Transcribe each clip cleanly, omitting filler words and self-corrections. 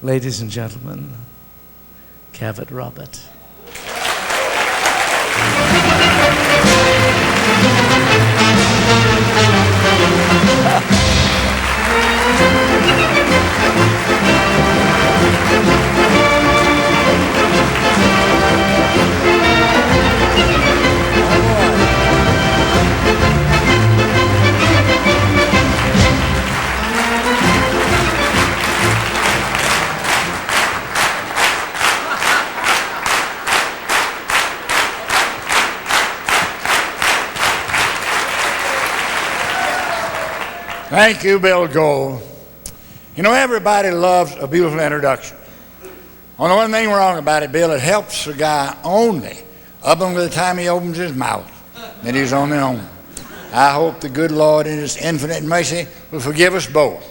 Ladies and gentlemen, Cavett Robert. Thank you, Bill Gold. You know, everybody loves a beautiful introduction. Only one thing wrong about it, Bill, it helps the guy only up until the time he opens his mouth. Then he's on his own. I hope the good Lord in his infinite mercy will forgive us both.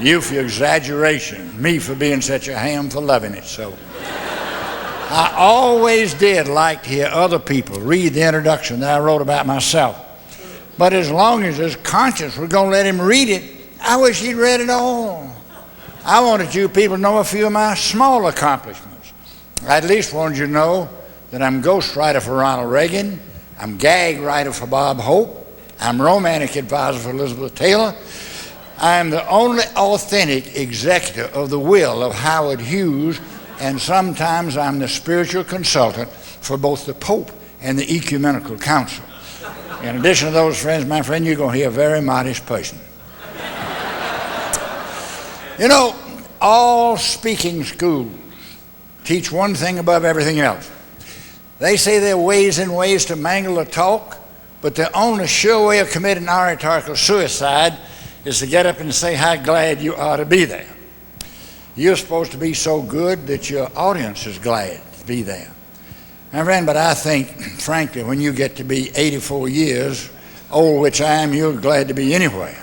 You for your exaggeration, me for being such a ham for loving it. So I always did like to hear other people read the introduction that I wrote about myself. But as long as his conscience was going to let him read it, I wish he'd read it all. I wanted you people to know a few of my small accomplishments. I at least wanted you to know that I'm ghostwriter for Ronald Reagan, I'm gag writer for Bob Hope, I'm romantic advisor for Elizabeth Taylor, I'm the only authentic executor of the will of Howard Hughes, and sometimes I'm the spiritual consultant for both the Pope and the Ecumenical Council. In addition to those friends, my friend, you're going to hear a very modest person. You know, all speaking schools teach one thing above everything else. They say there are ways and ways to mangle the talk, but the only sure way of committing oratorical suicide is to get up and say how glad you are to be there. You're supposed to be so good that your audience is glad to be there. My friend, but I think, frankly, when you get to be 84 years old, which I am, you're glad to be anywhere.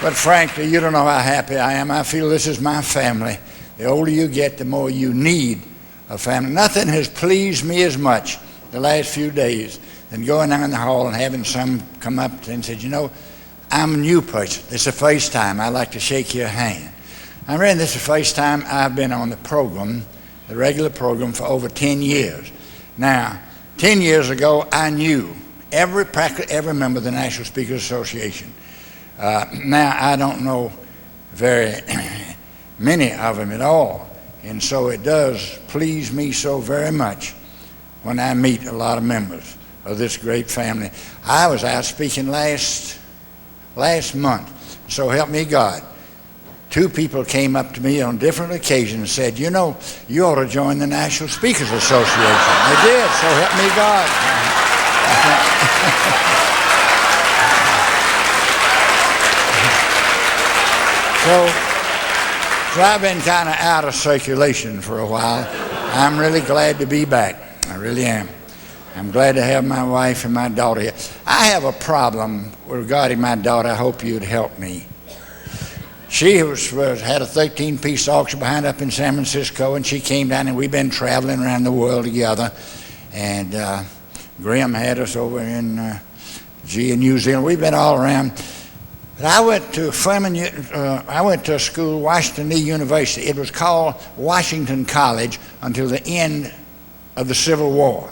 But frankly, you don't know how happy I am. I feel this is my family. The older you get, the more you need a family. Nothing has pleased me as much the last few days than going down the hall and having some come up and said, you know, I'm a new person. This is the first time I'd like to shake your hand. I mean, this is the first time I've been on the program, the regular program, for over 10 years. Now, 10 years ago, I knew practically every member of the National Speakers Association. Now, I don't know very many of them at all. And so it does please me so very much when I meet a lot of members of this great family. I was out speaking last month, so help me God. 2 people came up to me on different occasions and said, you know, you ought to join the National Speakers Association. They did, so help me God. So I've been kind of out of circulation for a while. I'm really glad to be back. I really am. I'm glad to have my wife and my daughter here. I have a problem regarding my daughter. I hope you'd help me. She had a 13-piece auction behind up in San Francisco, and she came down, and we've been traveling around the world together. And Graham had us over in New Zealand. We've been all around. But I went to a school, Washington Lee University. It was called Washington College until the end of the Civil War.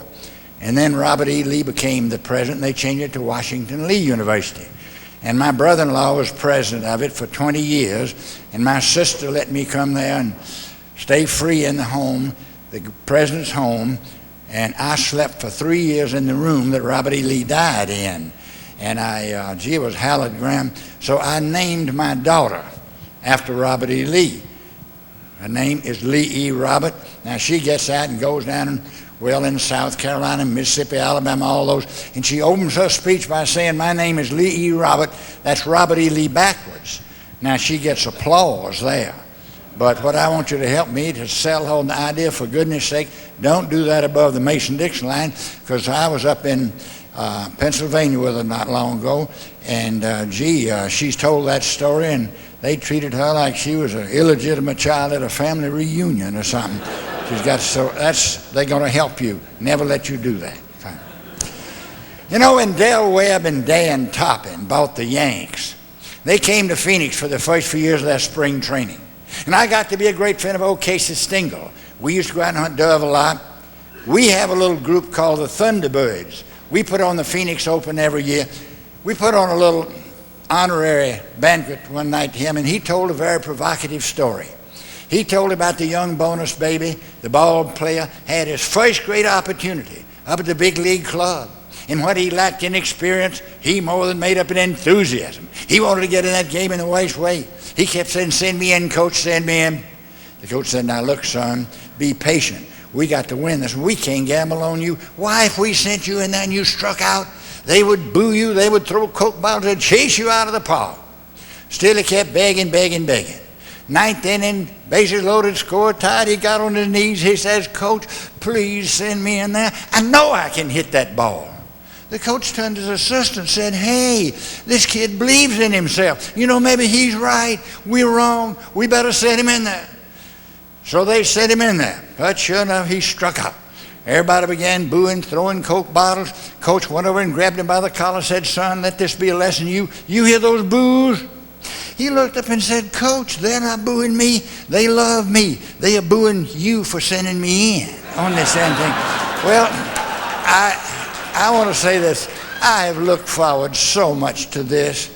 And then Robert E. Lee became the president, and they changed it to Washington Lee University. And my brother-in-law was president of it for 20 years, and my sister let me come there and stay free in the home, the president's home, and I slept for 3 years in the room that Robert E. Lee died in. And it was hallowed ground. So I named my daughter after Robert E. Lee. Her name is Lee E. Robert. Now she gets out and goes down in South Carolina, Mississippi, Alabama, all those. And she opens her speech by saying, my name is Lee E. Robert. That's Robert E. Lee backwards. Now she gets applause there. But what I want you to help me to sell home the idea, for goodness sake, don't do that above the Mason-Dixon line, because I was up in Pennsylvania with her not long ago, and she's told that story, and they treated her like she was an illegitimate child at a family reunion or something. She's got, so they're going to help you. Never let you do that. You know, when Del Webb and Dan Toppin bought the Yanks, they came to Phoenix for the first few years of their spring training. And I got to be a great friend of old Casey Stengel. We used to go out and hunt dove a lot. We have a little group called the Thunderbirds. We put on the Phoenix Open every year. We put on a little honorary banquet one night to him, and he told a very provocative story. He told about the young bonus baby, the ball player, had his first great opportunity up at the big league club. And what he lacked in experience, he more than made up in enthusiasm. He wanted to get in that game in the worst way. He kept saying, "Send me in, coach, send me in." The coach said, "Now look, son, be patient. We got to win this. We can't gamble on you. Why, if we sent you in there and you struck out, they would boo you, they would throw Coke bottles and chase you out of the park." Still he kept begging. Ninth inning, bases loaded, score tied. He got on his knees. He says, "Coach, please send me in there. I know I can hit that ball." The coach turned to his assistant and said, "Hey, this kid believes in himself. You know, maybe he's right. We're wrong. We better set him in there." So they set him in there. But sure enough, he struck out. Everybody began booing, throwing Coke bottles. Coach went over and grabbed him by the collar and said, "Son, let this be a lesson. You hear those boos?" He looked up and said, "Coach, they're not booing me. They love me. They are booing you for sending me in on this damn thing." Well, I want to say this. I have looked forward so much to this.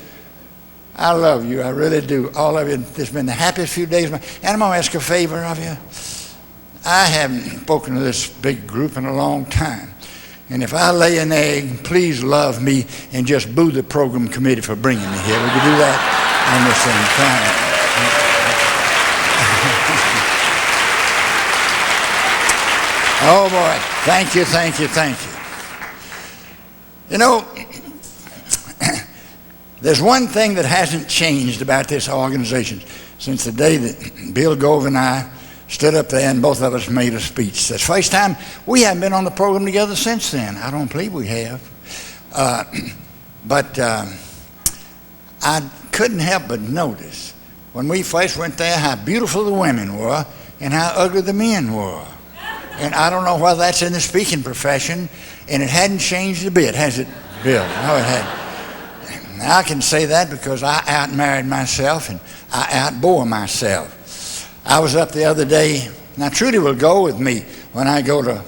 I love you. I really do. All of you. It's been the happiest few days. And I'm going to ask a favor of you. I haven't spoken to this big group in a long time. And if I lay an egg, please love me and just boo the program committee for bringing me here. Would you do that on this same time? Oh, boy. Thank you. You know, there's one thing that hasn't changed about this organization since the day that Bill Gove and I stood up there and both of us made a speech. That's the first time. We haven't been on the program together since then. I don't believe we have. But I couldn't help but notice when we first went there how beautiful the women were and how ugly the men were. And I don't know whether that's in the speaking profession, and it hadn't changed a bit, has it, Bill? No, it hadn't. Now, I can say that because I outmarried myself and I outbore myself. I was up the other day. Now, Trudy will go with me when I go to,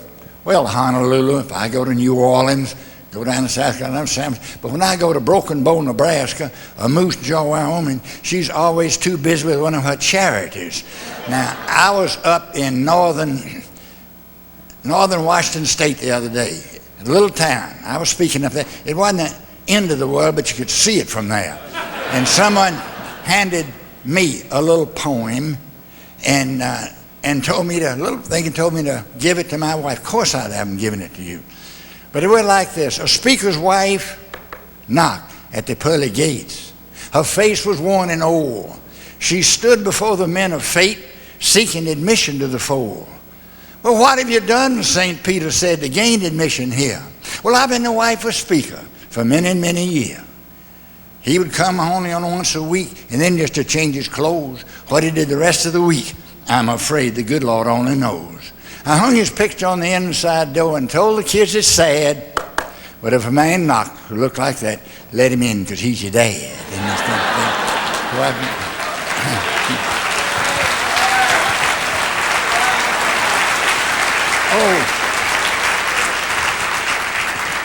well, Honolulu, if I go to New Orleans, go down to South Carolina, but when I go to Broken Bow, Nebraska, or Moose Jaw, Wyoming, she's always too busy with one of her charities. Now, I was up in northern Washington State the other day, a little town. I was speaking up there. It wasn't the end of the world, but you could see it from there. And someone handed me a little poem and told me to give it to my wife. Of course I haven't given it to you. But it went like this. A speaker's wife knocked at the pearly gates. Her face was worn and old. She stood before the men of fate, seeking admission to the fold. "Well, what have you done," St. Peter said, "to gain admission here?" "Well, I've been the wife of a speaker for many, many years." He would come only on once a week, and then just to change his clothes. What he did the rest of the week, I'm afraid the good Lord only knows. I hung his picture on the inside door and told the kids it's sad, but if a man knocked who looked like that, let him in because he's your dad.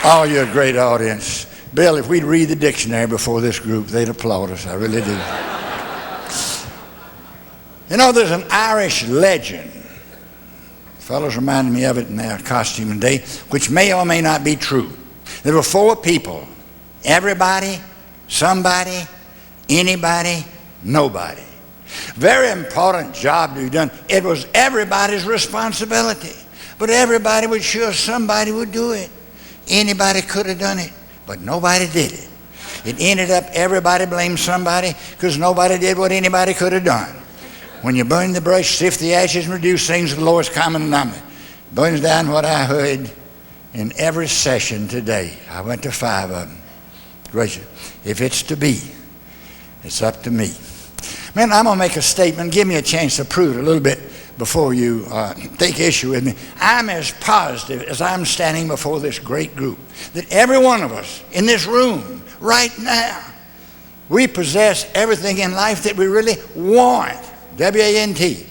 Oh, you're a great audience. Bill, if we'd read the dictionary before this group, they'd applaud us. I really do. You know, there's an Irish legend. Fellows reminded me of it in their costume today, which may or may not be true. There were four people: everybody, somebody, anybody, nobody. Very important job to be done. It was everybody's responsibility, but everybody was sure somebody would do it. Anybody could have done it, but nobody did it. It ended up everybody blamed somebody because nobody did what anybody could have done. When you burn the brush, sift the ashes, and reduce things to the lowest common number. Burns down what I heard in every session today. I went to 5 of them. Gracious, if it's to be, it's up to me. Man, I'm going to make a statement. Give me a chance to prove it a little bit before you take issue with me. I'm as positive as I'm standing before this great group that every one of us in this room right now, we possess everything in life that we really want. W-A-N-T.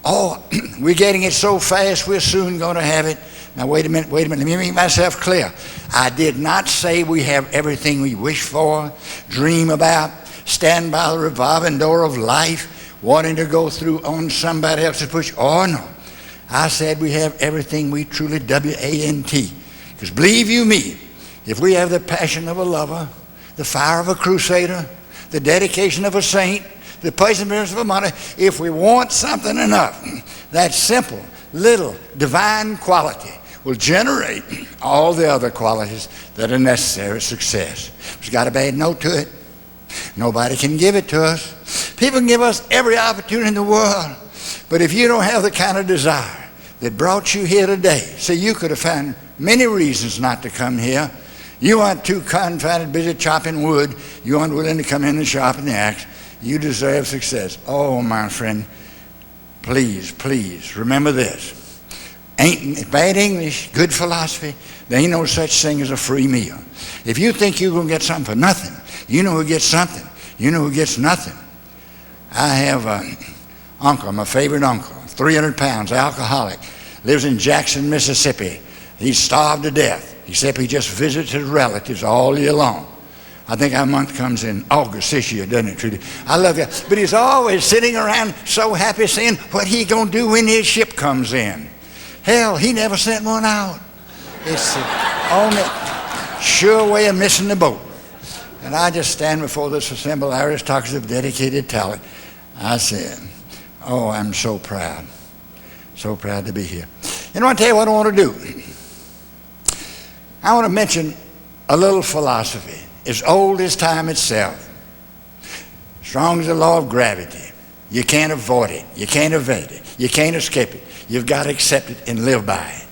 Oh, we're getting it so fast, we're soon going to have it. Now, wait a minute. Let me make myself clear. I did not say we have everything we wish for, dream about, stand by the revolving door of life, wanting to go through on somebody else's push. Oh, no. I said we have everything we truly W-A-N-T. Because believe you me, if we have the passion of a lover, the fire of a crusader, the dedication of a saint, the perseverance of a martyr, if we want something enough, that simple, little, divine quality will generate all the other qualities that are necessary for success. It's got a bad note to it. Nobody can give it to us. People can give us every opportunity in the world, but if you don't have the kind of desire that brought you here today, see, you could have found many reasons not to come here. You aren't too confounded busy chopping wood. You aren't willing to come in and sharpen the axe. You deserve success. Oh, my friend, please remember this. Ain't bad English, good philosophy. There ain't no such thing as a free meal. If you think you're going to get something for nothing, you know who gets something. You know who gets nothing. I have an uncle, my favorite uncle, 300 pounds, alcoholic, lives in Jackson, Mississippi. He's starved to death, except he just visits his relatives all year long. I think our month comes in August this year, doesn't it, Trudy? I love that. But he's always sitting around so happy saying what he going to do when his ship comes in. Hell, he never sent one out. It's the only sure way of missing the boat. And I just stand before this assembled aristocracy of dedicated talent. I said, oh, I'm so proud to be here. And I want to tell you what I want to do. I want to mention a little philosophy as old as time itself, strong as the law of gravity. You can't avoid it. You can't evade it. You can't escape it. You've got to accept it and live by it.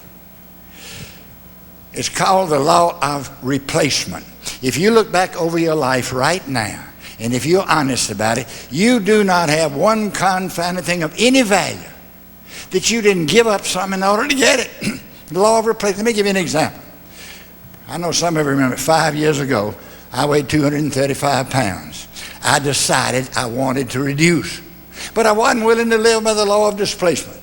It's called the law of replacement. If you look back over your life right now, and if you're honest about it, you do not have one confounded thing of any value that you didn't give up something in order to get it. The law of replacement. Let me give you an example. I know some of you remember 5 years ago, I weighed 235 pounds. I decided I wanted to reduce, but I wasn't willing to live by the law of displacement.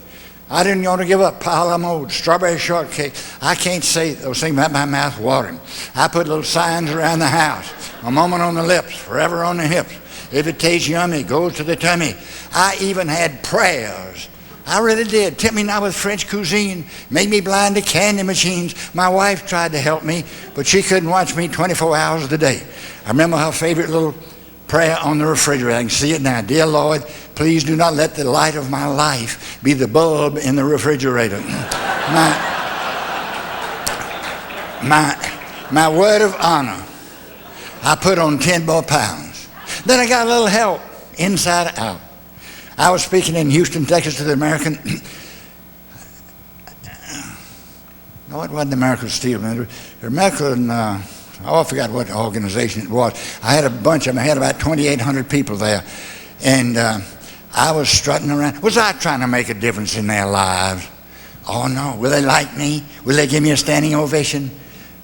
I didn't want to give up pile of mold, strawberry shortcake. I can't say those things without my mouth watering. I put little signs around the house. A moment on the lips, forever on the hips. If it tastes yummy, goes to the tummy. I even had prayers. I really did. Tempt me not with French cuisine. Made me blind to candy machines. My wife tried to help me, but she couldn't watch me 24 hours a day. I remember her favorite little prayer on the refrigerator. I can see it now. Dear Lord, please do not let the light of my life be the bulb in the refrigerator. My word of honor, I put on 10 more pounds. Then I got a little help, inside out. I was speaking in Houston, Texas to the American, no, it wasn't the American Steel, the American, I forgot what organization it was. I had a bunch of them. I had about 2,800 people there. And I was strutting around. Was I trying to make a difference in their lives? Oh, no. Will they like me? Will they give me a standing ovation?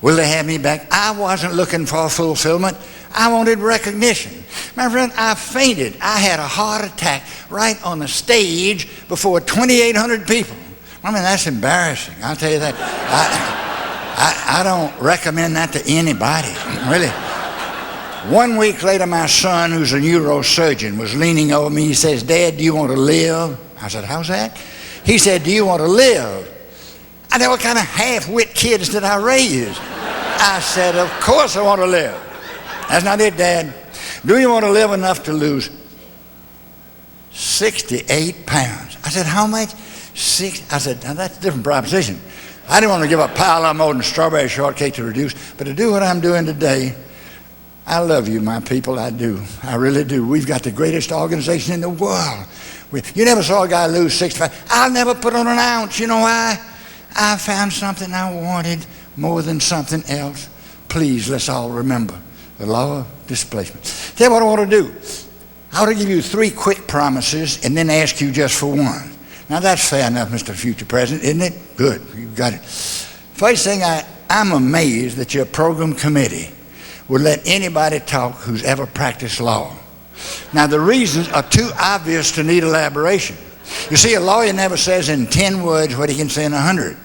Will they have me back? I wasn't looking for fulfillment. I wanted recognition. My friend, I fainted. I had a heart attack right on the stage before 2,800 people. I mean, that's embarrassing. I'll tell you that. I don't recommend that to anybody, really. 1 week later, my son, who's a neurosurgeon, was leaning over me. He says, Dad, do you want to live? I said, how's that? He said, do you want to live? I said, what kind of half-wit kids did I raise? I said, of course I want to live. That's not it, Dad. Do you want to live enough to lose 68 pounds? I said, how much? I said, now that's a different proposition. I didn't want to give up pile of mold and strawberry shortcake to reduce, but to do what I'm doing today, I love you, my people, I do. I really do. We've got the greatest organization in the world. You never saw a guy lose 65. I'll never put on an ounce. You know why? I found something I wanted more than something else. Please, let's all remember the law of displacement. Tell you what I want to do. I want to give you 3 quick promises and then ask you just for one. Now that's fair enough, Mr. Future President, isn't it? Good, you've got it. First thing, I'm amazed that your program committee would let anybody talk who's ever practiced law. Now the reasons are too obvious to need elaboration. You see, a lawyer never says in 10 words what he can say in 100.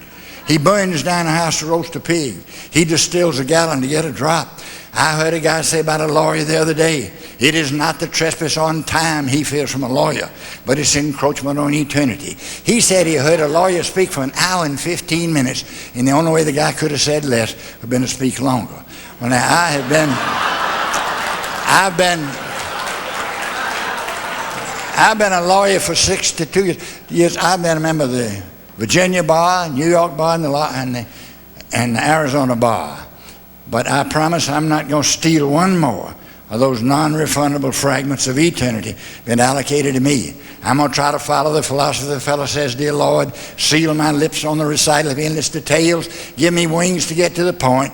He burns down a house to roast a pig. He distills a gallon to get a drop. I heard a guy say about a lawyer the other day, it is not the trespass on time he fears from a lawyer, but it's encroachment on eternity. He said he heard a lawyer speak for an hour and 15 minutes, and the only way the guy could have said less would have been to speak longer. Well, now I've been a lawyer for 62 years. I've been a member of the Virginia bar, New York bar, and the Arizona bar. But I promise I'm not going to steal one more of those non-refundable fragments of eternity been allocated to me. I'm going to try to follow the philosophy the fellow says, dear Lord, seal my lips on the recital of endless details, give me wings to get to the point.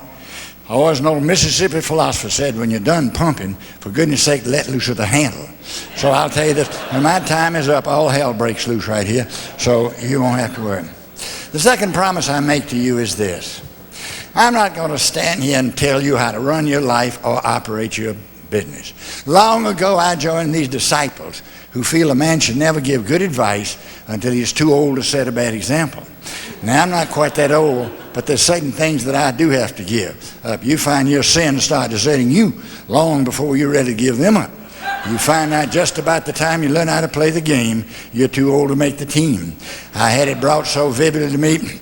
I always know Mississippi philosopher said, when you're done pumping, for goodness sake, let loose of the handle. So I'll tell you this, when my time is up, all hell breaks loose right here, so you won't have to worry. The second promise I make to you is this. I'm not going to stand here and tell you how to run your life or operate your business. Long ago, I joined these disciples who feel a man should never give good advice until he's too old to set a bad example. Now, I'm not quite that old, but there's certain things that I do have to give up. You find your sins start deserting you long before you're ready to give them up. You find out just about the time you learn how to play the game, you're too old to make the team. I had it brought so vividly to me.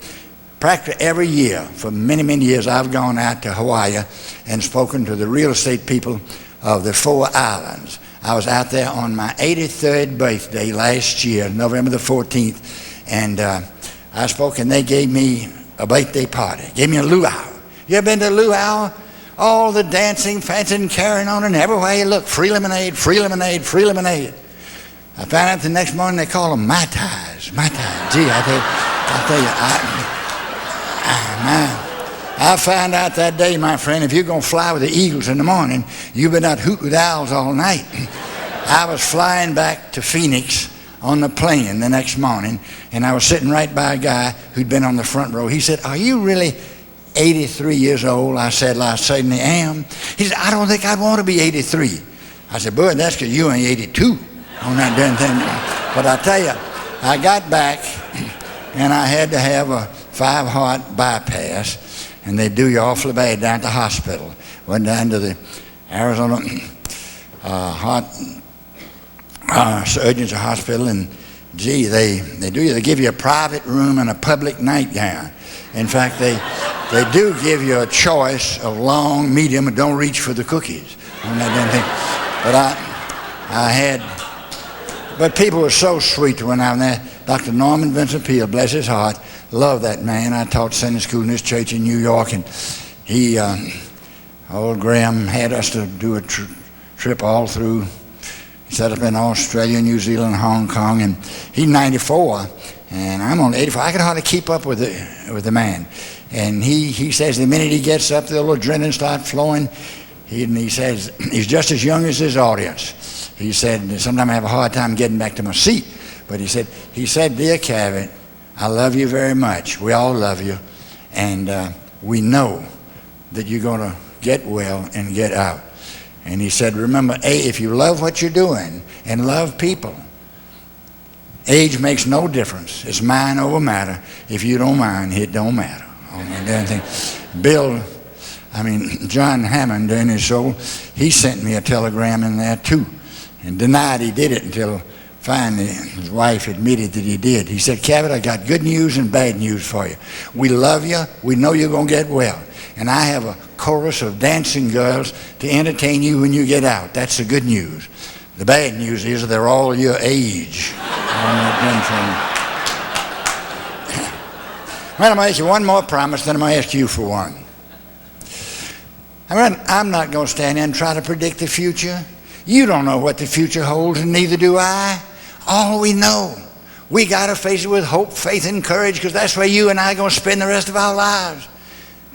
Practically every year, for many, many years, I've gone out to Hawaii and spoken to the real estate people of the 4 islands. I was out there on my 83rd birthday last year, November the 14th, and I spoke, and they gave me a birthday party, gave me a luau. You ever been to a luau? All the dancing, fancy, and carrying on, and everywhere you look, free lemonade, free lemonade, free lemonade. I found out the next morning they call them Mai Tais, Mai Tai. Gee, I tell you, I found out that day, my friend, if you're going to fly with the eagles in the morning, you better not hoot with owls all night. I was flying back to Phoenix on the plane the next morning, and I was sitting right by a guy who'd been on the front row. He said, are you really 83 years old? I said, well, I certainly am. He said, I don't think I'd want to be 83. I said, boy, that's because you ain't 82 on that damn thing. But I tell you, I got back, and I had to have a 5-heart bypass, and they do you awfully bad down at the hospital. Went down to the Arizona heart surgeons hospital, and gee, they do you. They give you a private room and a public nightgown. In fact, they do give you a choice of long, medium, and don't reach for the cookies on that damn thing. But people were so sweet when I was there. Dr. Norman Vincent Peale, bless his heart, loved that man. I taught Sunday school in this church in New York, and he, old Graham, had us to do a trip all through. He set up in Australia, New Zealand, Hong Kong, and he's 94, and I'm only 84. I could hardly keep up with the man. And he says the minute he gets up, the little adrenaline starts flowing. He says he's just as young as his audience. He said, sometimes I have a hard time getting back to my seat. But he said, dear Cavett, I love you very much. We all love you. And we know that you're going to get well and get out. And he said, remember, if you love what you're doing and love people, age makes no difference. It's mind over matter. If you don't mind, it don't matter. John Hammond, during his show, he sent me a telegram in there too, and denied he did it until finally his wife admitted that he did. He said, Cavett, I got good news and bad news for you. We love you. We know you're going to get well. And I have a chorus of dancing girls to entertain you when you get out. That's the good news. The bad news is they're all your age. Well, I'm going to ask you one more promise, then I'm going to ask you for one. I'm not going to stand here and try to predict the future. You don't know what the future holds, and neither do I. All we know, we got to face it with hope, faith, and courage, because that's where you and I are going to spend the rest of our lives.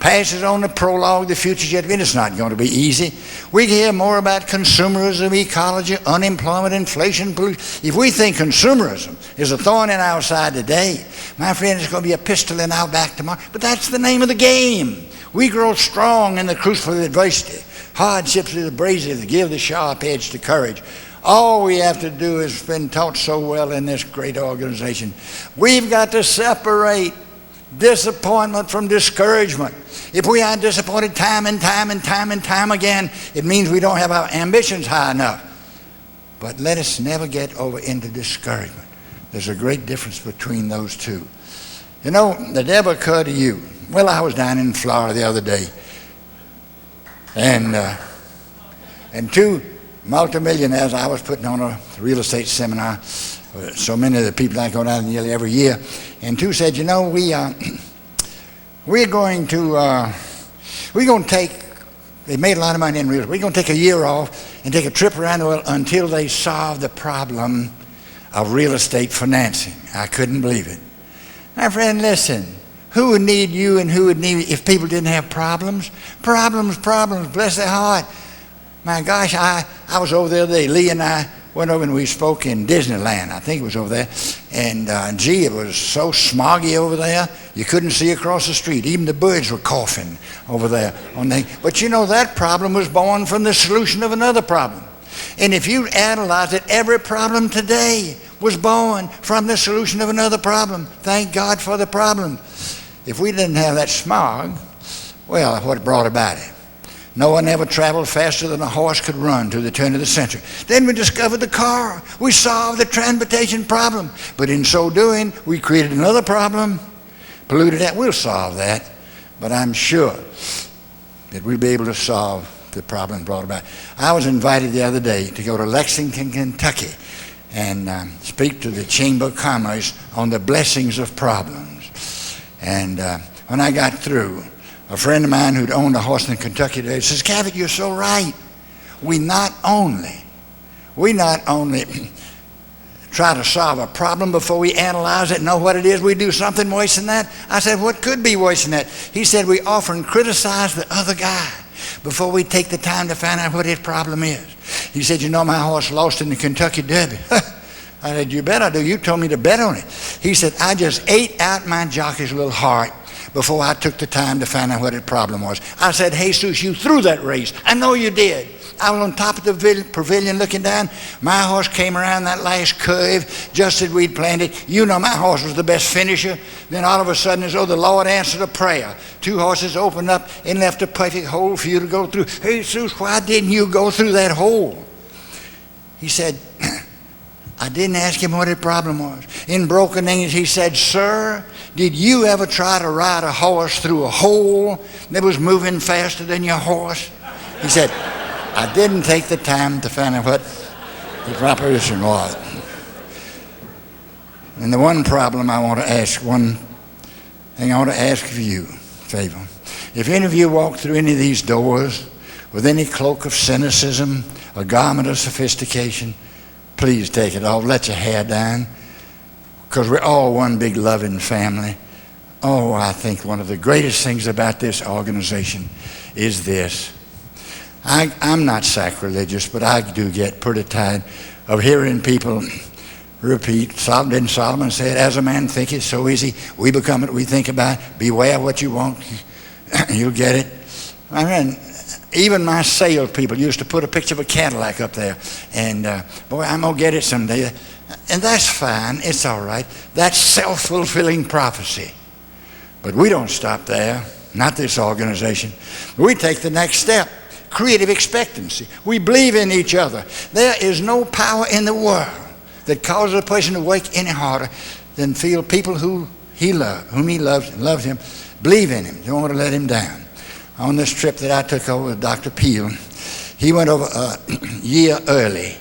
passes on the prologue, the future's yet to be. It's not going to be easy. We can hear more about consumerism, ecology, unemployment, inflation, pollution. If we think consumerism is a thorn in our side today, my friend, it's going to be a pistol in our back tomorrow. But that's the name of the game. We grow strong in the crucible of adversity. Hardships are the brazier that give the sharp edge to courage. All we have to do is been taught so well in this great organization. We've got to separate disappointment from discouragement. If we are disappointed time and time again, it means we don't have our ambitions high enough. But let us never get over into discouragement. There's a great difference between those two. You know, did it ever occur to you? Well, I was down in Florida the other day, and two multimillionaires, I was putting on a real estate seminar. So many of the people I go down nearly every year, and two said, you know, we're going to take. They made a lot of money in real estate. We're going to take a year off and take a trip around the world until they solve the problem of real estate financing. I couldn't believe it. My friend, listen. Who would need you and who would need if people didn't have problems? Problems, bless their heart. My gosh, I was over there the other day. Lee and I went over and we spoke in Disneyland. I think it was over there. And gee, it was so smoggy over there, you couldn't see across the street. Even the birds were coughing over there. But you know, that problem was born from the solution of another problem. And if you analyze it, every problem today was born from the solution of another problem. Thank God for the problem. If we didn't have that smog, well, what brought about it? No one ever traveled faster than a horse could run to the turn of the century. Then we discovered the car. We solved the transportation problem. But in so doing, we created another problem, polluted that. We'll solve that. But I'm sure that we'll be able to solve the problem brought about. I was invited the other day to go to Lexington, Kentucky, and speak to the Chamber of Commerce on the blessings of problems. And when I got through, a friend of mine who'd owned a horse in Kentucky today says, Cavett, you're so right. We not only try to solve a problem before we analyze it and know what it is, we do something worse than that. I said, what could be worse than that? He said, we often criticize the other guy before we take the time to find out what his problem is. He said, you know, my horse lost in the Kentucky Derby. I said, you bet I do. You told me to bet on it. He said, I just ate out my jockey's little heart before I took the time to find out what his problem was. I said, Jesus, you threw that race. I know you did. I was on top of the pavilion looking down. My horse came around that last curve just as we'd planned it. You know my horse was the best finisher. Then all of a sudden, as though the Lord answered a prayer, two horses opened up and left a perfect hole for you to go through. Jesus, why didn't you go through that hole? He said, I didn't ask him what his problem was. In broken English, he said, sir, did you ever try to ride a horse through a hole that was moving faster than your horse? He said, I didn't take the time to find out what the proposition was. And the one problem I want to ask, one thing I want to ask of you, favor. If any of you walk through any of these doors with any cloak of cynicism, a garment of sophistication, please take it off. Let your hair down, because we're all one big loving family. Oh, I think one of the greatest things about this organization is this. I'm not sacrilegious, but I do get pretty tired of hearing people repeat. Didn't Solomon say it? As a man thinketh, so is he. We become it, we think about it. Beware what you want, you'll get it. I mean, even my salespeople used to put a picture of a Cadillac up there, and boy, I'm going to get it someday. And that's fine, it's all right. That's self-fulfilling prophecy. But we don't stop there, not this organization. We take the next step, creative expectancy. We believe in each other. There is no power in the world that causes a person to work any harder than feel people whom he loves him, believe in him, don't want to let him down. On this trip that I took over with Dr. Peel, he went over a year early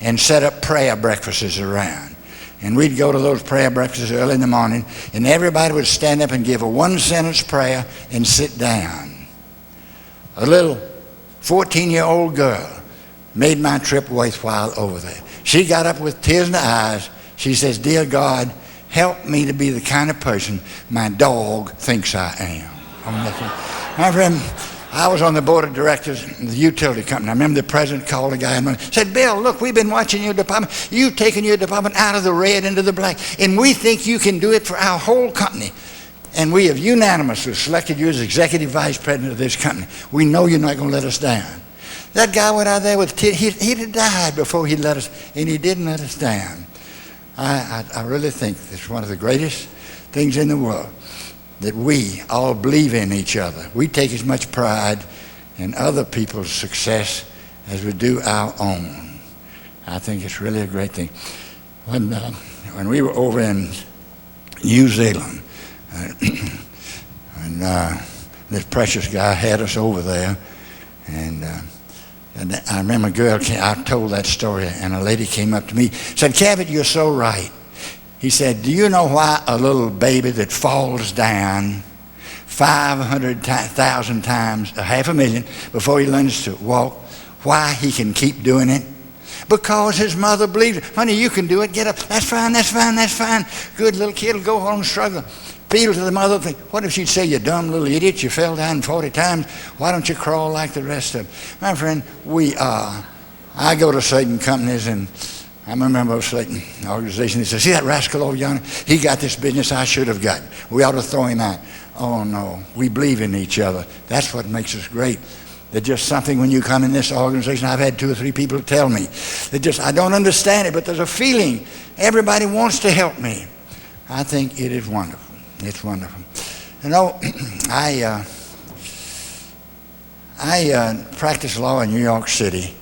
and set up prayer breakfasts around. And we'd go to those prayer breakfasts early in the morning, and everybody would stand up and give a one-sentence prayer and sit down. A little 14-year-old girl made my trip worthwhile over there. She got up with tears in her eyes. She says, dear God, help me to be the kind of person my dog thinks I am. My friend, I was on the board of directors of the utility company. I remember the president called a guy and said, Bill, look, we've been watching your department. You've taken your department out of the red into the black, and we think you can do it for our whole company. And we have unanimously selected you as executive vice president of this company. We know you're not going to let us down. That guy went out there with tears. He'd have died before he let us, and he didn't let us down. I really think it's one of the greatest things in the world that we all believe in each other. We take as much pride in other people's success as we do our own. I think it's really a great thing. When we were over in New Zealand, and this precious guy had us over there, and I remember a girl I told that story, and a lady came up to me, said, Cavett, you're so right. He said, do you know why a little baby that falls down 500,000 times, 500,000, before he learns to walk, why he can keep doing it? Because his mother believes it. Honey, you can do it. Get up. That's fine, that's fine, that's fine. Good little kid will go home and struggle. Appeal to the mother. Think, what if she'd say, you dumb little idiot, you fell down 40 times. Why don't you crawl like the rest of them? My friend, we are. I go to certain companies, and I'm a member of a certain organization. They say, see that rascal over yonder? He got this business I should have gotten. We ought to throw him out. Oh, no. We believe in each other. That's what makes us great. There's just something when you come in this organization. I've had 2 or 3 people tell me. I don't understand it, but there's a feeling. Everybody wants to help me. I think it is wonderful. It's wonderful. You know, I practiced law in New York City,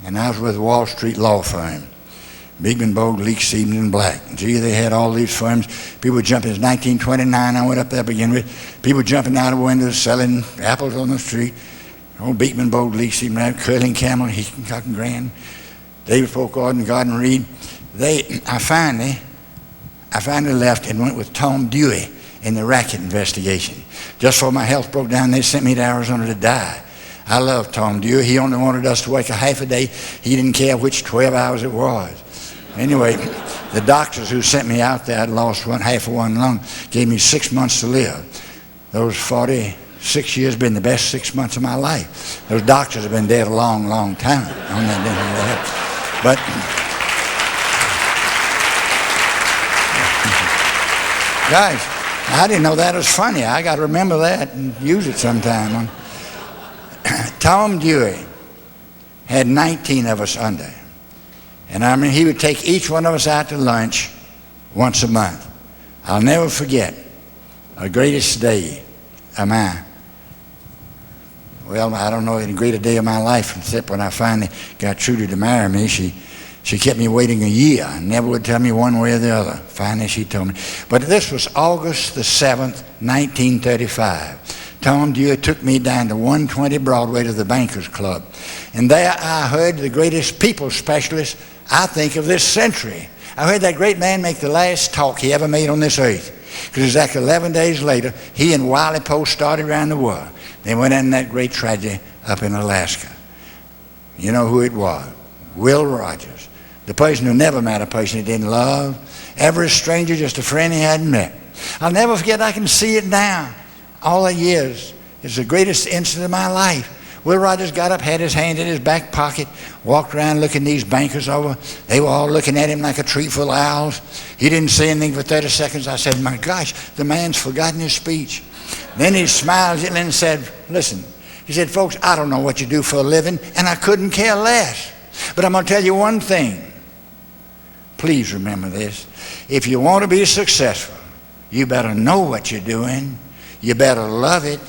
and I was with a Wall Street law firm. Beekman, Bogue, Leake, Siebens, and Black. Gee, they had all these firms. People jumping. It was 1929. I went up there to begin with. People jumping out of windows, selling apples on the street. Old Beekman, Bogue, Leake, Siebens, Black, Curling Camel, Heaton, Grand, David Polk, Gordon, Gordon Reed. I finally left and went with Tom Dewey in the racket investigation. Just before my health broke down, they sent me to Arizona to die. I love Tom Dewey. He only wanted us to work a half a day. He didn't care which 12 hours it was. Anyway, the doctors who sent me out there, I'd lost half of one lung, gave me 6 months to live. Those 46 years have been the best 6 months of my life. Those doctors have been dead a long, long time. But guys, I didn't know that was funny. I got to remember that and use it sometime. Tom Dewey had 19 of us under him. And I mean, he would take each one of us out to lunch once a month. I'll never forget the greatest day of my, well, I don't know any greater day of my life except when I finally got Trudy to marry me. She kept me waiting a year and never would tell me one way or the other. Finally, she told me. But this was August the 7th, 1935. Tom Dewey took me down to 120 Broadway to the Bankers Club. And there I heard the greatest people specialist, I think, of this century. I heard that great man make the last talk he ever made on this earth. Because exactly 11 days later, he and Wiley Post started around the world. They went in that great tragedy up in Alaska. You know who it was? Will Rogers. The person who never met a person he didn't love. Ever a stranger, just a friend he hadn't met. I'll never forget, I can see it now. All the years. It's the greatest incident of my life. Will Rogers got up, had his hand in his back pocket, walked around looking these bankers over. They were all looking at him like a tree full of owls. He didn't say anything for 30 seconds. I said, my gosh, the man's forgotten his speech. Then he smiled and said, listen. He said, folks, I don't know what you do for a living, and I couldn't care less. But I'm going to tell you one thing. Please remember this. If you want to be successful, you better know what you're doing. You better love it.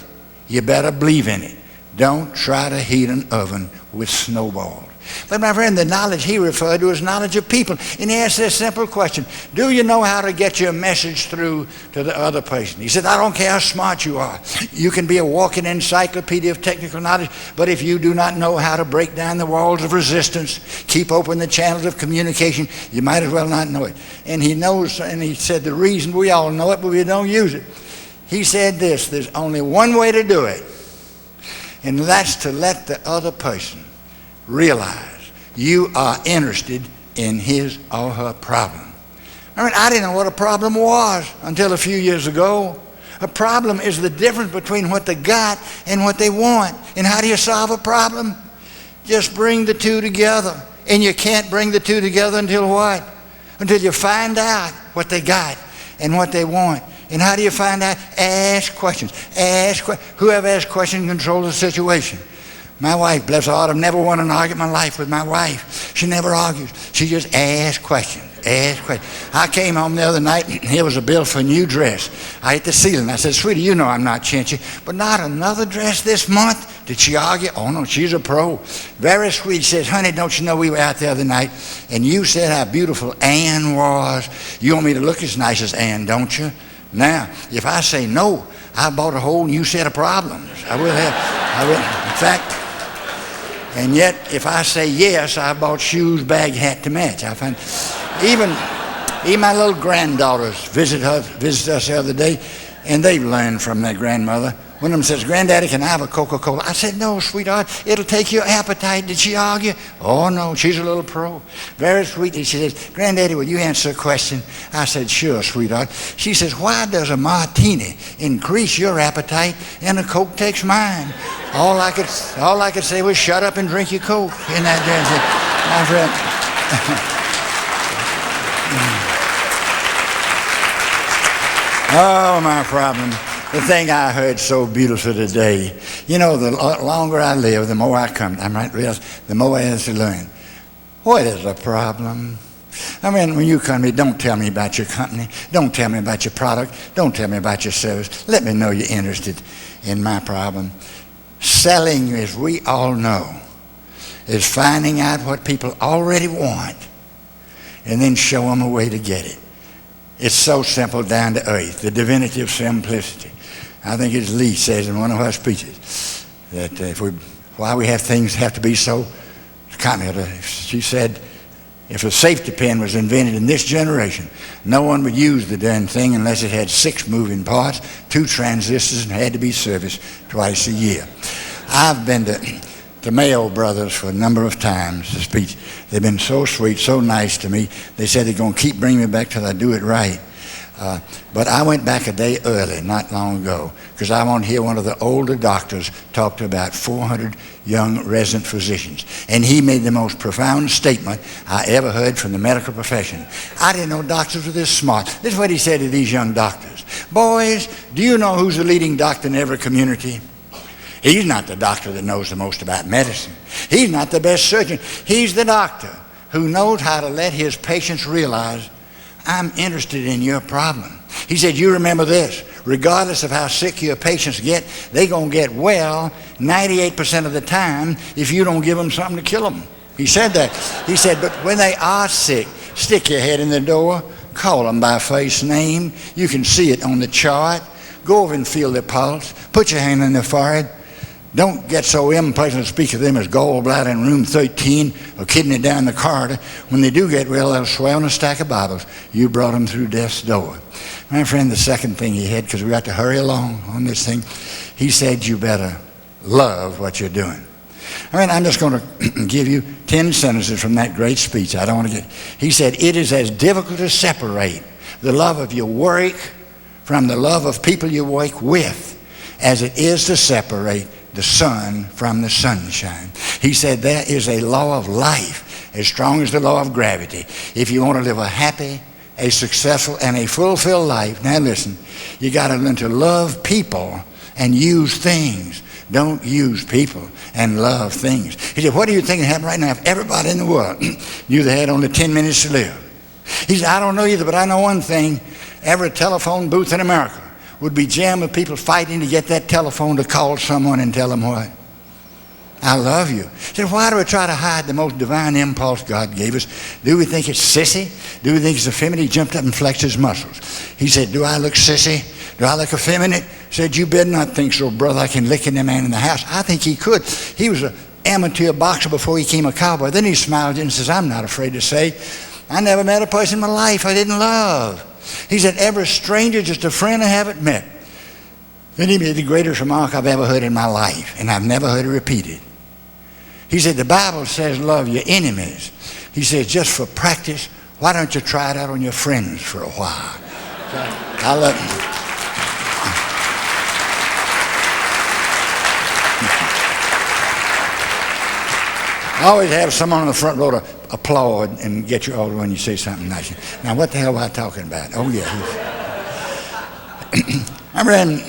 You better believe in it. Don't try to heat an oven with snowballs. But my friend, the knowledge he referred to is knowledge of people. And he asked this simple question. Do you know how to get your message through to the other person? He said, I don't care how smart you are. You can be a walking encyclopedia of technical knowledge, but if you do not know how to break down the walls of resistance, keep open the channels of communication, you might as well not know it. And he knows, and he said the reason we all know it, but we don't use it. He said this, there's only one way to do it, and that's to let the other person realize you are interested in his or her problem. I mean, I didn't know what a problem was until a few years ago. A problem is the difference between what they got and what they want. And how do you solve a problem? Just bring the two together. And you can't bring the two together until what? Until you find out what they got and what they want. And how do you find out? Ask questions. Whoever asks questions controls the situation. My wife, bless her heart, I've never won an argument in my life with my wife. She never argues. She just asks questions. I came home the other night, and here was a bill for a new dress. I hit the ceiling. I said, sweetie, you know I'm not chintzy, but not another dress this month? Did she argue? Oh, no, she's a pro. Very sweet. She says, honey, don't you know we were out the other night, and you said how beautiful Ann was. You want me to look as nice as Ann, don't you? Now, if I say no, I bought a whole new set of problems. I will. In fact, and yet, if I say yes, I bought shoes, bag, hat to match. I find even my little granddaughters visit us the other day, and they've learned from their grandmother. One of them says, Granddaddy, can I have a Coca-Cola? I said, no, sweetheart, it'll take your appetite. Did she argue? Oh, no, she's a little pro. Very sweetly, she says, Granddaddy, will you answer a question? I said, sure, sweetheart. She says, why does a martini increase your appetite and a Coke takes mine? All I could say was, shut up and drink your Coke. Isn't that my friend? Oh, my problem. The thing I heard so beautiful today, you know, the longer I live, the more I come, I might realize, the more I have to learn. What is the problem? I mean, when you come to me, don't tell me about your company. Don't tell me about your product. Don't tell me about your service. Let me know you're interested in my problem. Selling, as we all know, is finding out what people already want and then show them a way to get it. It's so simple, down to earth, the divinity of simplicity. I think as Lee says in one of her speeches, that why we have things have to be so complicated. She said, if a safety pin was invented in this generation, no one would use the darn thing unless it had 6 moving parts, 2 transistors, and had to be serviced twice a year. I've been to Mayo Brothers for a number of times to speak. They've been so sweet, so nice to me. They said they're going to keep bringing me back till I do it right. But I went back a day early, not long ago, because I want to hear one of the older doctors talk to about 400 young resident physicians. And he made the most profound statement I ever heard from the medical profession. I didn't know doctors were this smart. This is what he said to these young doctors. Boys, do you know who's the leading doctor in every community? He's not the doctor that knows the most about medicine. He's not the best surgeon. He's the doctor who knows how to let his patients realize, I'm interested in your problem. He said, you remember this, regardless of how sick your patients get, they're going to get well 98% of the time if you don't give them something to kill them. He said that. He said, but when they are sick, stick your head in the door, call them by first name. You can see it on the chart. Go over and feel their pulse. Put your hand on their forehead. Don't get so impatient to speak of them as gallbladder in room 13 or kidney down the corridor. When they do get well, they'll swear on a stack of Bibles. You brought them through death's door. My friend, the second thing he had, because we got to hurry along on this thing, he said, you better love what you're doing. I mean, I'm just going to give you 10 sentences from that great speech. I don't want to get. He said, it is as difficult to separate the love of your work from the love of people you work with as it is to separate the sun from the sunshine. He said there is a law of life as strong as the law of gravity. If you want to live a happy, a successful, and a fulfilled life, now listen, you got to learn to love people and use things. Don't use people and love things. He said, what do you think would happen right now if everybody in the world knew they had only 10 minutes to live? He said, I don't know either, but I know one thing. Every telephone booth in America would be jammed with people fighting to get that telephone to call someone and tell them what? I love you. He said, why do we try to hide the most divine impulse God gave us? Do we think it's sissy? Do we think it's effeminate? He jumped up and flexed his muscles. He said, do I look sissy? Do I look effeminate? He said, you better not think so, brother. I can lick in the man in the house. I think he could. He was an amateur boxer before he became a cowboy. Then he smiled and says, I'm not afraid to say, I never met a person in my life I didn't love. He said, every stranger just a friend I haven't met. Then he made the greatest remark I've ever heard in my life, and I've never heard it repeated. He said, the Bible says love your enemies. He says, just for practice, why don't you try it out on your friends for a while? So, I love you. Always have someone on the front row to applaud and get you all when you say something nice. Now, what the hell am I talking about? Oh, yeah. I read,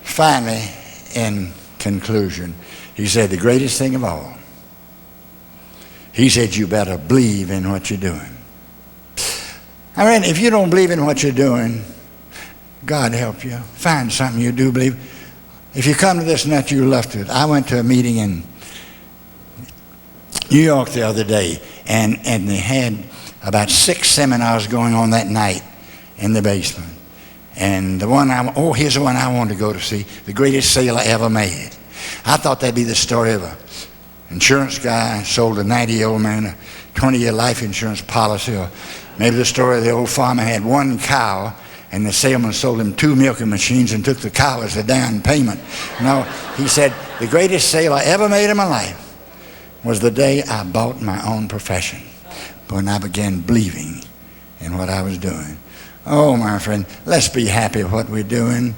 finally, in conclusion, he said, the greatest thing of all, he said, you better believe in what you're doing. I mean, if you don't believe in what you're doing, God help you. Find something you do believe. If you come to this nut, you love to it. I went to a meeting in New York the other day, and they had about 6 seminars going on that night in the basement. And here's the one I wanted to go to see, the greatest sale I ever made. I thought that'd be the story of an insurance guy sold a 90-year-old man a 20-year life insurance policy, or maybe the story of the old farmer had 1 cow, and the salesman sold him 2 milking machines and took the cow as a down payment. No, he said, the greatest sale I ever made in my life was the day I bought my own profession, when I began believing in what I was doing. Oh, my friend, let's be happy with what we're doing.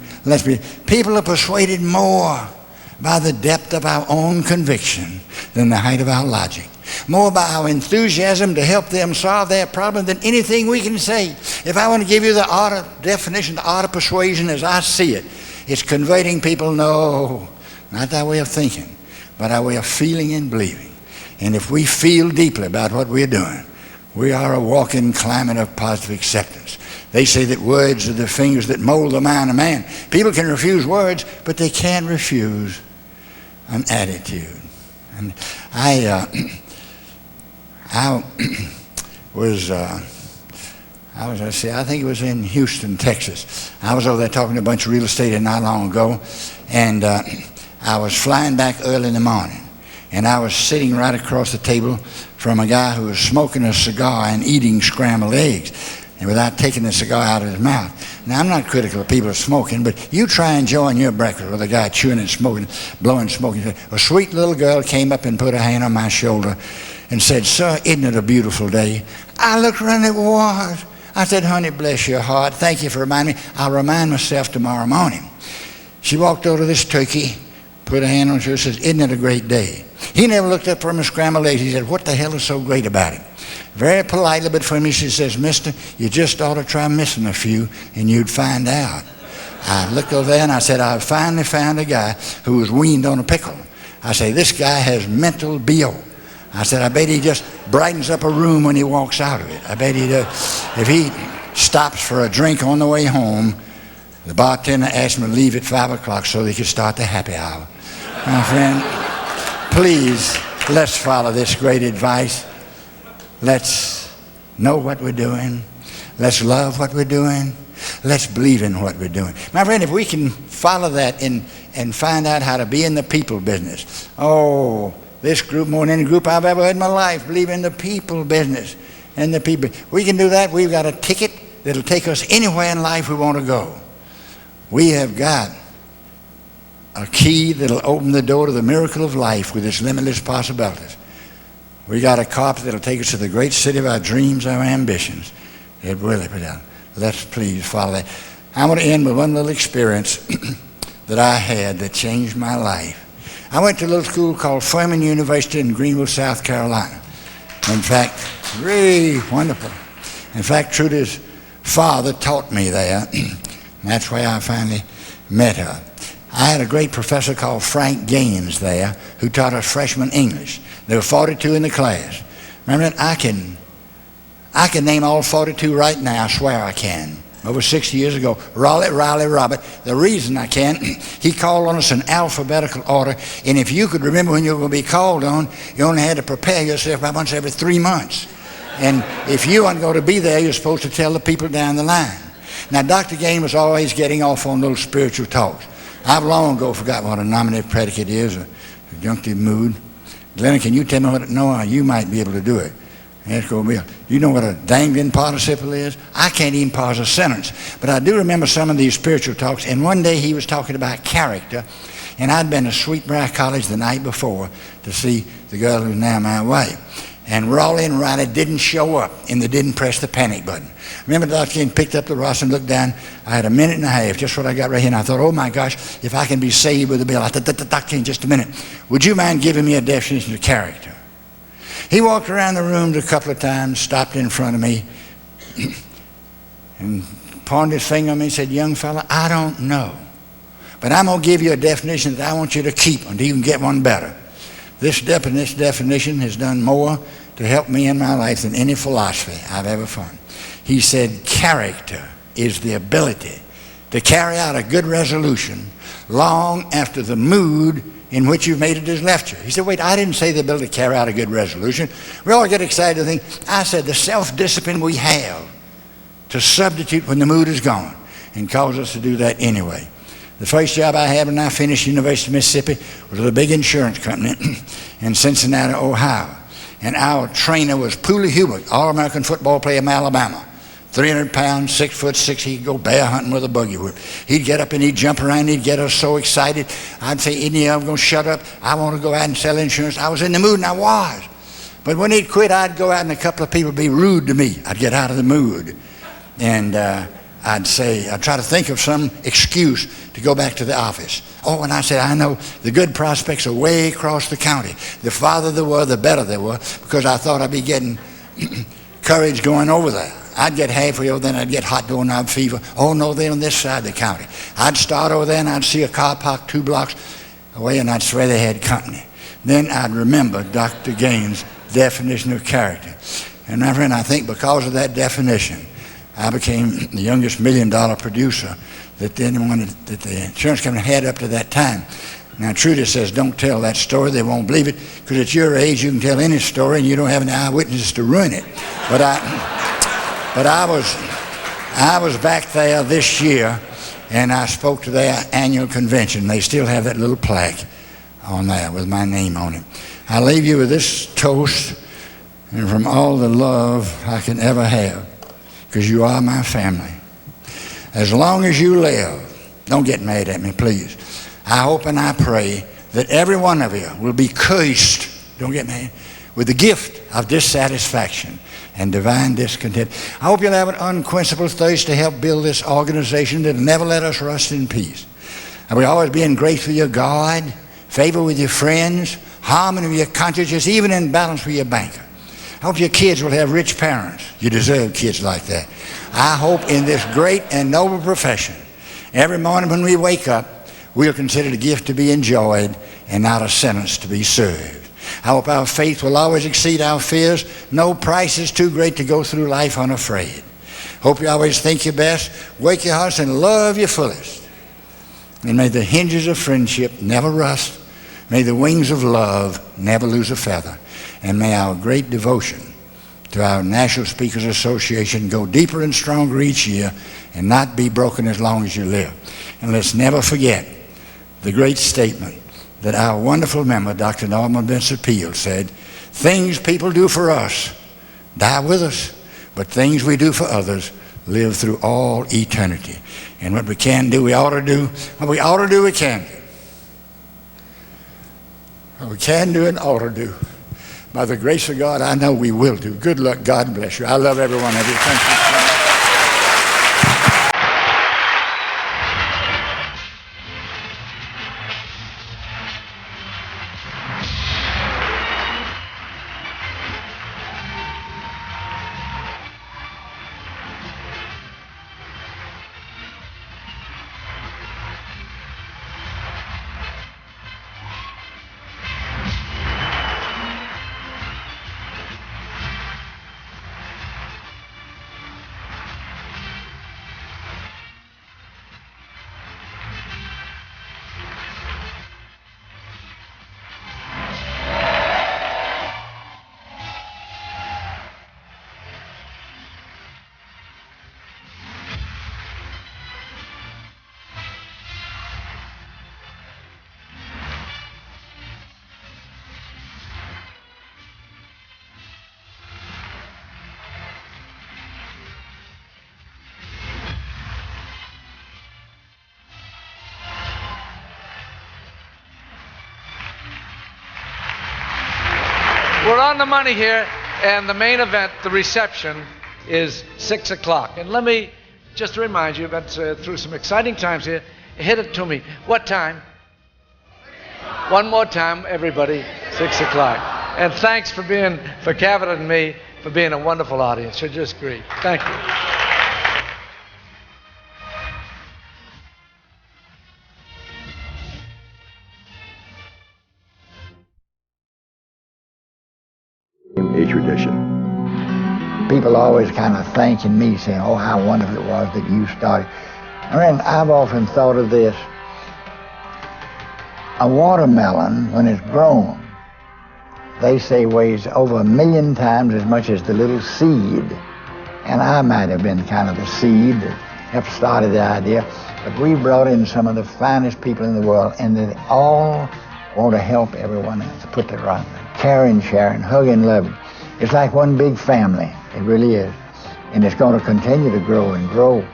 People are persuaded more by the depth of our own conviction than the height of our logic. More by our enthusiasm to help them solve their problem than anything we can say. If I want to give you the art of definition, the art of persuasion as I see it, it's converting people, no, not our way of thinking, but our way of feeling and believing. And if we feel deeply about what we're doing, we are a walking climate of positive acceptance. They say that words are the fingers that mold the mind of man. People can refuse words, but they can't refuse an attitude. And I think it was in Houston, Texas. I was over there talking to a bunch of real estate not long ago, and I was flying back early in the morning. And I was sitting right across the table from a guy who was smoking a cigar and eating scrambled eggs, and without taking the cigar out of his mouth. Now, I'm not critical of people smoking, but you try enjoying your breakfast with a guy chewing and smoking, blowing smoke. A sweet little girl came up and put her hand on my shoulder and said, "Sir, isn't it a beautiful day?" I looked around, it was. I said, "Honey, bless your heart. Thank you for reminding me. I'll remind myself tomorrow morning." She walked over to this turkey, put her hand on her shoulder, and says, "Isn't it a great day?" He never looked up from his scrambled eggs. He said, "What the hell is so great about it?" Very politely, but for me, she says, "Mister, you just ought to try missing a few, and you'd find out." I looked over there, and I said, "I finally found a guy who was weaned on a pickle." I say, "This guy has mental BO." I said, "I bet he just brightens up a room when he walks out of it. I bet he does. If he stops for a drink on the way home, the bartender asked him to leave at 5 o'clock so they could start the happy hour." My friend, please, let's follow this great advice. Let's know what we're doing. Let's love what we're doing. Let's believe in what we're doing. My friend, if we can follow that and find out how to be in the people business. Oh, this group, more than any group I've ever had in my life, believe in the people business. And the people. We can do that. We've got a ticket that'll take us anywhere in life we want to go. We have got a key that'll open the door to the miracle of life with its limitless possibilities. We got a carpet that'll take us to the great city of our dreams, our ambitions. It really put down. Let's please follow that. I want to end with one little experience that I had that changed my life. I went to a little school called Furman University in Greenville, South Carolina. In fact, really wonderful. In fact, Trudy's father taught me there. That's where I finally met her. I had a great professor called Frank Gaines there who taught us freshman English. There were 42 in the class. Remember that? I can name all 42 right now. I swear I can. Over 60 years ago, Riley Robert. The reason I can, he called on us in alphabetical order, and if you could remember when you were going to be called on, you only had to prepare yourself about once every 3 months. And if you weren't going to be there, you're supposed to tell the people down the line. Now, Dr. Gaines was always getting off on little spiritual talks. I've long ago forgotten what a nominative predicate is, a conjunctive mood. Glenn, can you tell me what it is? No, you might be able to do it. Let's go, Bill. You know what a dangling participle is? I can't even pause a sentence. But I do remember some of these spiritual talks, and one day he was talking about character, and I'd been to Sweetbriar College the night before to see the girl who's now my wife. And Raleigh and Riley didn't show up, and they didn't press the panic button. Remember, Dr. King picked up the roster and looked down. I had a minute and a half, just what I got right here, and I thought, oh my gosh, if I can be saved with a bill. I thought, Dr. King, just a minute. Would you mind giving me a definition of character? He walked around the room a couple of times, stopped in front of me, and pointed his finger at me and said, young fella, I don't know, but I'm going to give you a definition that I want you to keep until you can get one better. This definition has done more to help me in my life than any philosophy I've ever found. He said, character is the ability to carry out a good resolution long after the mood in which you've made it has left you. He said, wait, I didn't say the ability to carry out a good resolution. We all get excited to think. I said the self-discipline we have to substitute when the mood is gone and cause us to do that anyway. The first job I had when I finished University of Mississippi was with a big insurance company in Cincinnati, Ohio. And our trainer was Pooley Hubert, All-American football player from Alabama. 300 pounds, 6'6", he'd go bear hunting with a buggy whip. He'd get up and he'd jump around, he'd get us so excited. I'd say, India, I'm going to shut up. I want to go out and sell insurance. I was in the mood, and I was. But when he'd quit, I'd go out and a couple of people would be rude to me. I'd get out of the mood. And I'd try to think of some excuse to go back to the office. Oh, and I said, I know the good prospects are way across the county. The farther they were, the better they were, because I thought I'd be getting courage going over there. I'd get halfway over there and I'd get hot doorknob fever. Oh, no, they're on this side of the county. I'd start over there and I'd see a car parked 2 blocks away and I'd swear they had company. Then I'd remember Dr. Gaines' definition of character. And my friend, I think because of that definition, I became the youngest $1 million producer that the insurance company had up to that time. Now, Trudy says, don't tell that story. They won't believe it, because at your age, you can tell any story and you don't have any eyewitnesses to ruin it. But I was back there this year, and I spoke to their annual convention. They still have that little plaque on there with my name on it. I leave you with this toast, and from all the love I can ever have, because you are my family. As long as you live, don't get mad at me, please. I hope and I pray that every one of you will be cursed, don't get mad, with the gift of dissatisfaction and divine discontent. I hope you'll have an unquenchable thirst to help build this organization that will never let us rust in peace. And we'll always be in grace with your God, favor with your friends, harmony with your consciences, even in balance with your banker. I hope your kids will have rich parents. You deserve kids like that. I hope in this great and noble profession, every morning when we wake up, we'll consider it a gift to be enjoyed and not a sentence to be served. I hope our faith will always exceed our fears. No price is too great to go through life unafraid. Hope you always think your best, wake your hearts, and love your fullest. And may the hinges of friendship never rust. May the wings of love never lose a feather. And may our great devotion to our National Speakers Association go deeper and stronger each year and not be broken as long as you live. And let's never forget the great statement that our wonderful member, Dr. Norman Vincent Peale, said, things people do for us die with us, but things we do for others live through all eternity. And what we can do, we ought to do. What we ought to do, we can do. What we can do and ought to do. By the grace of God, I know we will do. Good luck. God bless you. I love every one of you. Thank you. We're on the money here, and the main event, the reception, is 6 o'clock. And let me just remind you, I've been through some exciting times here. Hit it to me. What time? One more time, everybody. 6 o'clock. And thanks for Cavett and me, for being a wonderful audience. You're just great. Thank you. A tradition. People always kind of thanking me, saying, oh, how wonderful it was that you started. And I've often thought of this. A watermelon, when it's grown, they say weighs over 1,000,000 times as much as the little seed. And I might have been kind of the seed that helped start the idea. But we brought in some of the finest people in the world, and they all want to help everyone else, put their right, caring, sharing, hugging, loving. It's like one big family. It really is. And it's going to continue to grow and grow.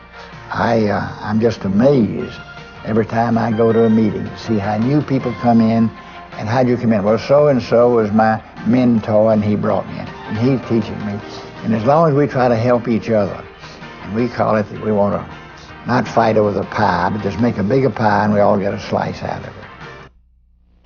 I'm just amazed every time I go to a meeting to see how new people come in. And how do you come in? Well, so-and-so was my mentor, and he brought me in. And he's teaching me. And as long as we try to help each other, and we call it that we want to not fight over the pie, but just make a bigger pie, and we all get a slice out of it.